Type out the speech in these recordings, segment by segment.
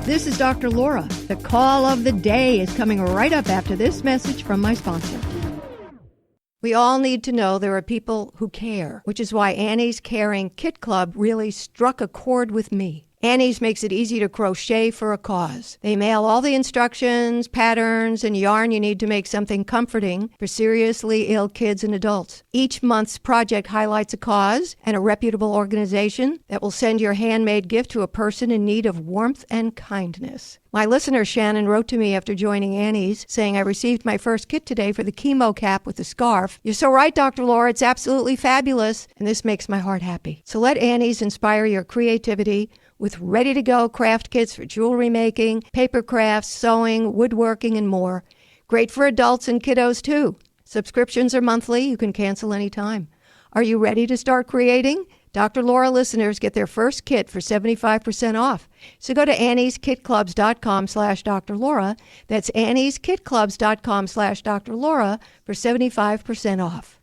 This is Dr. Laura. The call of the day is coming right up after this message from my sponsor. We all need to know there are people who care, which is why Annie's Caring Kit Club really struck a chord with me. Annie's makes it easy to crochet for a cause. They mail all the instructions, patterns, and yarn you need to make something comforting for seriously ill kids and adults. Each month's project highlights a cause and a reputable organization that will send your handmade gift to a person in need of warmth and kindness. My listener, Shannon, wrote to me after joining Annie's, saying, I received my first kit today for the chemo cap with the scarf. You're so right, Dr. Laura. It's absolutely fabulous, and this makes my heart happy. So let Annie's inspire your creativity with ready-to-go craft kits for jewelry making, paper crafts, sewing, woodworking, and more. Great for adults and kiddos, too. Subscriptions are monthly. You can cancel anytime. Are you ready to start creating? Dr. Laura listeners get their first kit for 75% off. So go to annieskitclubs.com/Dr. Laura. That's annieskitclubs.com/Dr. Laura for 75% off.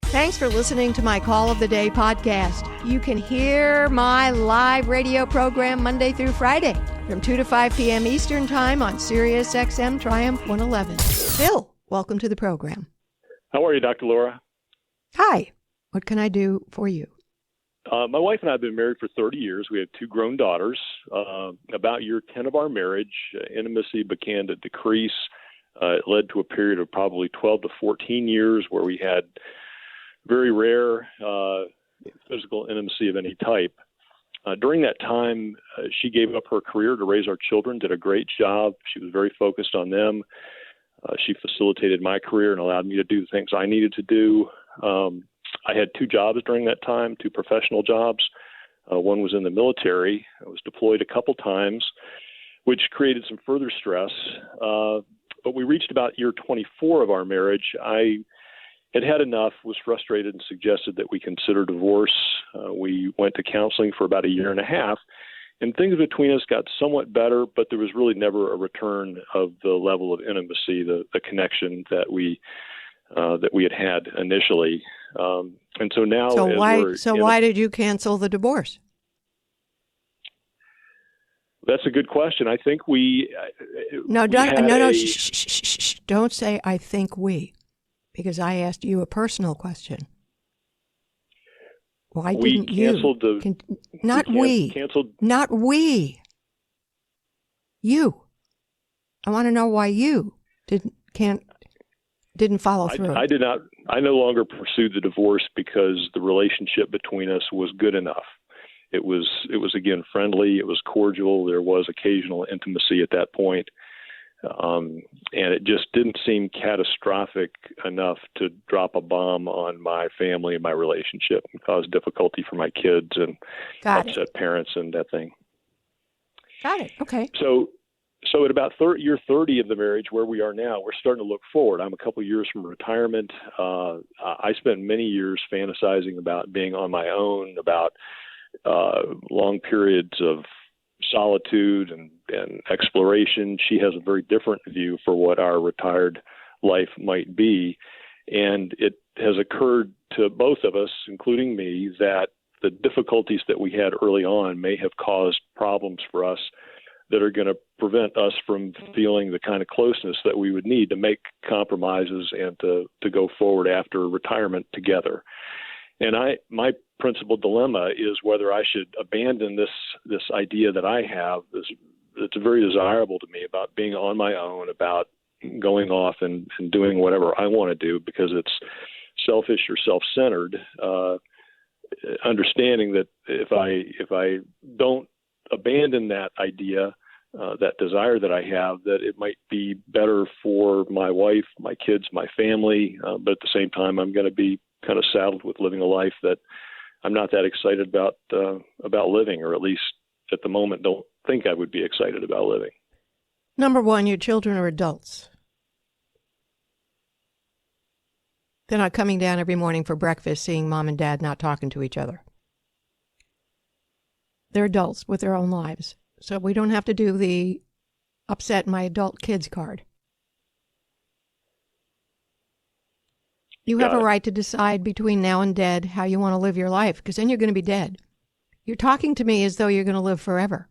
Thanks for listening to my Call of the Day podcast. You can hear my live radio program Monday through Friday from 2 to 5 p.m. Eastern Time on Sirius XM Triumph 111. Bill, welcome to the program. How are you, Dr. Laura? Hi. What can I do for you? My wife and I have been married for 30 years. We have 2 grown daughters. About year 10 of our marriage, intimacy began to decrease. It led to a period of probably 12 to 14 years where we had very rare physical intimacy of any type. During that time, she gave up her career to raise our children, did a great job. She was very focused on them. She facilitated my career and allowed me to do the things I needed to do. I had 2 jobs during that time, 2 professional jobs. One was in the military. I was deployed a couple times, which created some further stress. But we reached about year 24 of our marriage. I had enough, was frustrated, and suggested that we consider divorce. We went to counseling for about a year and a half, and things between us got somewhat better, but there was really never a return of the level of intimacy, the connection that we had initially. And so now, why did you cancel the divorce? That's a good question. I think Shh. Don't say I think we. Because I asked you a personal question. Why didn't you? Not we. You. I want to know why you didn't follow through. I did not. I no longer pursued the divorce because the relationship between us was good enough. It was again friendly. It was cordial. There was occasional intimacy at that point. And it just didn't seem catastrophic enough to drop a bomb on my family and my relationship and cause difficulty for my kids and upset parents and that thing. Got it. Okay. So at about year 30 of the marriage, where we are now, we're starting to look forward. I'm a couple of years from retirement. I spent many years fantasizing about being on my own, about long periods of solitude and exploration. She has a very different view for what our retired life might be. And it has occurred to both of us, including me, that the difficulties that we had early on may have caused problems for us that are going to prevent us from feeling the kind of closeness that we would need to make compromises and to go forward after retirement together. And my principal dilemma is whether I should abandon this idea that I have, it's very desirable to me, about being on my own, about going off and doing whatever I want to do because it's selfish or self-centered, understanding that if I don't abandon that idea, that desire that I have, that it might be better for my wife, my kids, my family, but at the same time I'm going to be kind of saddled with living a life that I'm not that excited about living, or at least at the moment don't think I would be excited about living. Number one, your children are adults. They're not coming down every morning for breakfast seeing mom and dad not talking to each other. They're adults with their own lives. So we don't have to do the upset my adult kids card. You have a right to decide between now and dead how you want to live your life, because then you're going to be dead. You're talking to me as though you're going to live forever.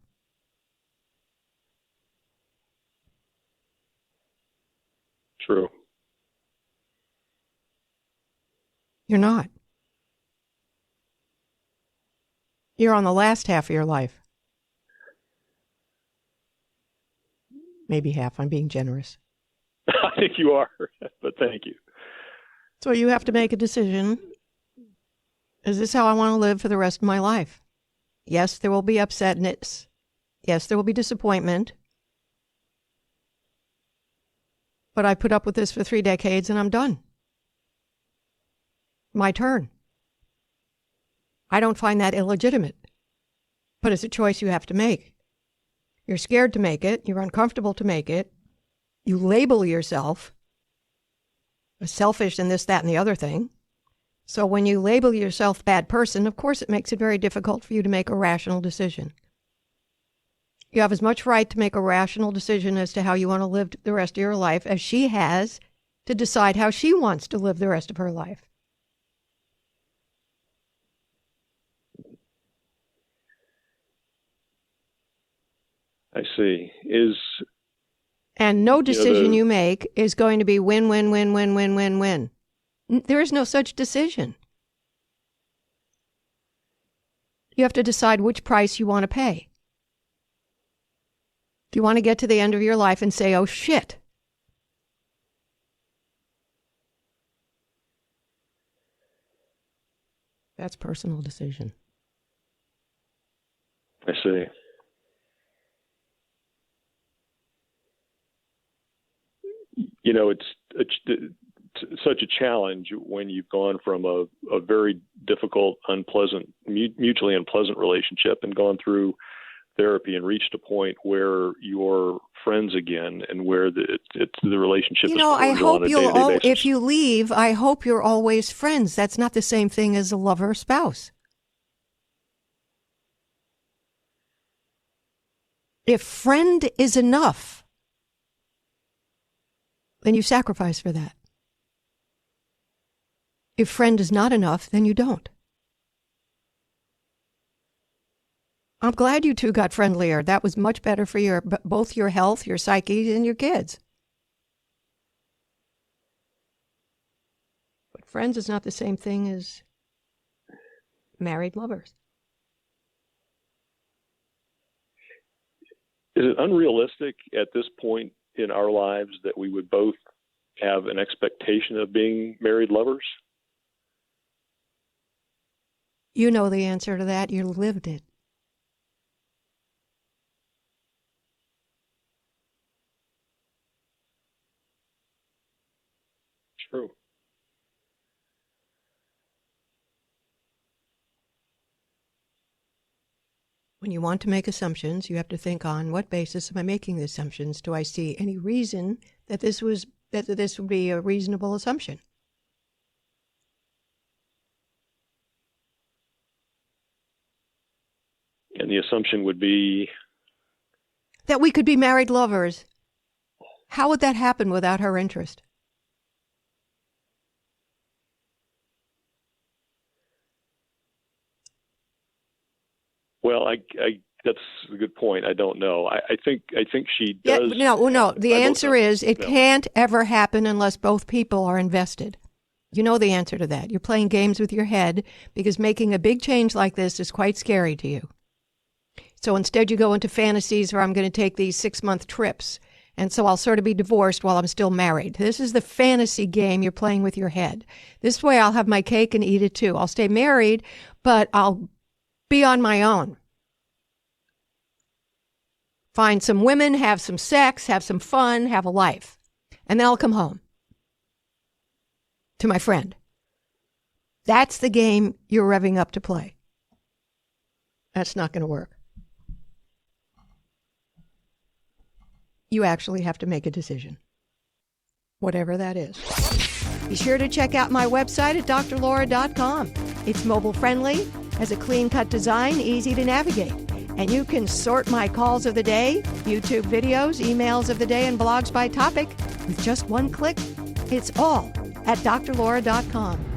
True. You're not. You're on the last half of your life. Maybe half. I'm being generous. I think you are, but thank you. So you have to make a decision. Is this how I want to live for the rest of my life? Yes, there will be upsetness. Yes, there will be disappointment. But I put up with this for 3 decades and I'm done. My turn. I don't find that illegitimate. But it's a choice you have to make. You're scared to make it. You're uncomfortable to make it. You label yourself as selfish and this, that, and the other thing. So when you label yourself bad person, of course it makes it very difficult for you to make a rational decision. You have as much right to make a rational decision as to how you want to live the rest of your life as she has to decide how she wants to live the rest of her life. I see. And no decision you make is going to be win, win, win, win, win, win, win. There is no such decision. You have to decide which price you want to pay. Do you want to get to the end of your life and say, oh, shit? That's personal decision. I see. You know, it's such a challenge when you've gone from a very difficult, unpleasant, mutually unpleasant relationship and gone through therapy and reached a point where you're friends again and where the relationship is I hope on a day-to-day basis. If you leave, I hope you're always friends. That's not the same thing as a lover or spouse. If friend is enough, then you sacrifice for that. If friend is not enough, then you don't. I'm glad you two got friendlier. That was much better for both your health, your psyche, and your kids. But friends is not the same thing as married lovers. Is it unrealistic at this point in our lives that we would both have an expectation of being married lovers? You know the answer to that. You lived it. True. When you want to make assumptions, you have to think, on what basis am I making the assumptions? Do I see any reason that this would be a reasonable assumption? And the assumption would be that we could be married lovers. How would that happen without her interest? Well, that's a good point. I don't know. I think she does. Yeah, no. The answer is it can't ever happen unless both people are invested. You know the answer to that. You're playing games with your head because making a big change like this is quite scary to you. So instead you go into fantasies where I'm going to take these 6-month trips, and so I'll sort of be divorced while I'm still married. This is the fantasy game you're playing with your head. This way I'll have my cake and eat it too. I'll stay married, but I'll be on my own. Find some women, have some sex, have some fun, have a life. And then I'll come home to my friend. That's the game you're revving up to play. That's not going to work. You actually have to make a decision, whatever that is. Be sure to check out my website at drlaura.com. It's mobile friendly, has a clean-cut design, easy to navigate. And you can sort my calls of the day, YouTube videos, emails of the day, and blogs by topic with just one click. It's all at drlaura.com.